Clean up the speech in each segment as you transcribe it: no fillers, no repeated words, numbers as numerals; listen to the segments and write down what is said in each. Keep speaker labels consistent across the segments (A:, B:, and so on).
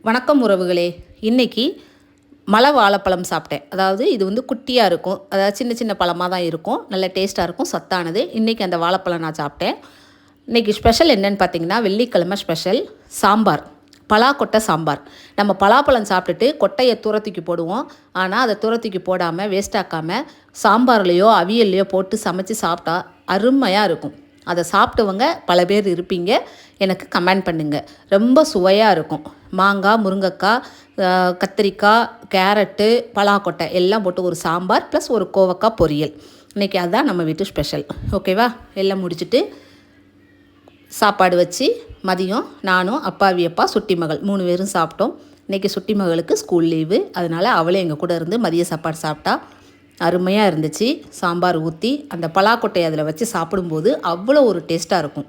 A: வணக்கம் உறவுகளே. இன்றைக்கி மலை வாழைப்பழம் சாப்பிட்டேன். அதாவது இது வந்து குட்டியாக இருக்கும், அதாவது சின்ன சின்ன பழமாக தான் இருக்கும், நல்ல டேஸ்ட்டாக இருக்கும், சத்தானது. இன்றைக்கி அந்த வாழைப்பழம் நான் சாப்பிட்டேன். இன்றைக்கி ஸ்பெஷல் என்னென்னு பார்த்தீங்கன்னா, வெள்ளிக்கிழமை ஸ்பெஷல் சாம்பார், பலாக்கொட்டை சாம்பார். நம்ம பலாப்பழம் சாப்பிட்டுட்டு கொட்டையை தூரத்துக்கு போடுவோம், ஆனால் அதை தூரத்துக்கு போடாமல் வேஸ்ட்டாக்காமல் சாம்பார்லேயோ அவியல்லையோ போட்டு சமைச்சு சாப்பிட்டா அருமையாக இருக்கும். அதை சாப்பிட்டவங்க பல பேர் இருப்பீங்க, எனக்கு கமெண்ட் பண்ணுங்கள். ரொம்ப சுவையாக இருக்கும். மாங்காய், முருங்கைக்காய், கத்திரிக்காய், கேரட்டு, பலாக்கொட்டை எல்லாம் போட்டு ஒரு சாம்பார் ப்ளஸ் ஒரு கோவக்காய் பொரியல். இன்றைக்கி அதுதான் நம்ம வீட்டு ஸ்பெஷல். ஓகேவா? எல்லாம் முடிச்சுட்டு சாப்பாடு வச்சு மதியம் நானும் அப்பாவி அப்பா சுட்டி மகள் 3 பேரும் சாப்பிட்டோம். இன்றைக்கி சுட்டி மகளுக்கு ஸ்கூல் லீவு, அதனால் அவளே எங்கள் கூட இருந்து மதிய சாப்பாடு சாப்பிட்டா. அருமையாக இருந்துச்சு. சாம்பார் ஊற்றி அந்த பலாக்கொட்டையை அதில் வச்சு சாப்பிடும்போது அவ்வளோ ஒரு டேஸ்ட்டாக இருக்கும்.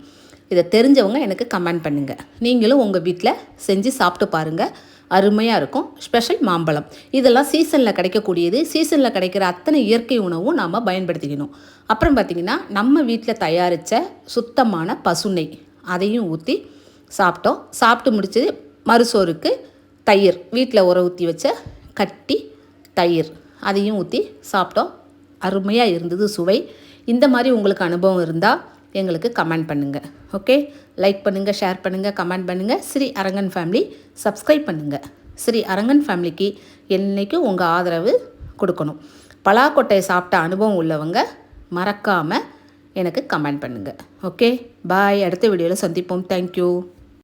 A: இதை தெரிஞ்சவங்க எனக்கு கமெண்ட் பண்ணுங்கள். நீங்களும் உங்கள் வீட்டில் செஞ்சு சாப்பிட்டு பாருங்கள், அருமையாக இருக்கும். ஸ்பெஷல் மாம்பழம் இதெல்லாம் சீசனில் கிடைக்கக்கூடியது. சீசனில் கிடைக்கிற அத்தனை இயற்கை உணவும் நாம் பயன்படுத்திக்கணும். அப்புறம் பார்த்திங்கன்னா, நம்ம வீட்டில் தயாரித்த சுத்தமான பசுநெய் அதையும் ஊற்றி சாப்பிட்டோம். சாப்பிட்டு முடிச்சது மறுசோறுக்கு தயிர், வீட்டில் உர ஊற்றி வச்ச கட்டி தயிர் அதையும் ஊற்றி சாப்பிட்டோம். அருமையாக இருந்தது சுவை. இந்த மாதிரி உங்களுக்கு அனுபவம் இருந்தால் எங்களுக்கு கமெண்ட் பண்ணுங்கள். ஓகே, லைக் பண்ணுங்கள், ஷேர் பண்ணுங்கள், கமெண்ட் பண்ணுங்கள். ஸ்ரீ அரங்கன் ஃபேமிலி சப்ஸ்கிரைப் பண்ணுங்கள். ஸ்ரீ அரங்கன் ஃபேமிலிக்கு என்றைக்கும் உங்கள் ஆதரவு கொடுக்கணும். பலாக்கொட்டையை சாப்பிட்ட அனுபவம் உள்ளவங்க மறக்காமல் எனக்கு கமெண்ட் பண்ணுங்கள். ஓகே, பாய். அடுத்த வீடியோவில் சந்திப்போம். தேங்க்யூ.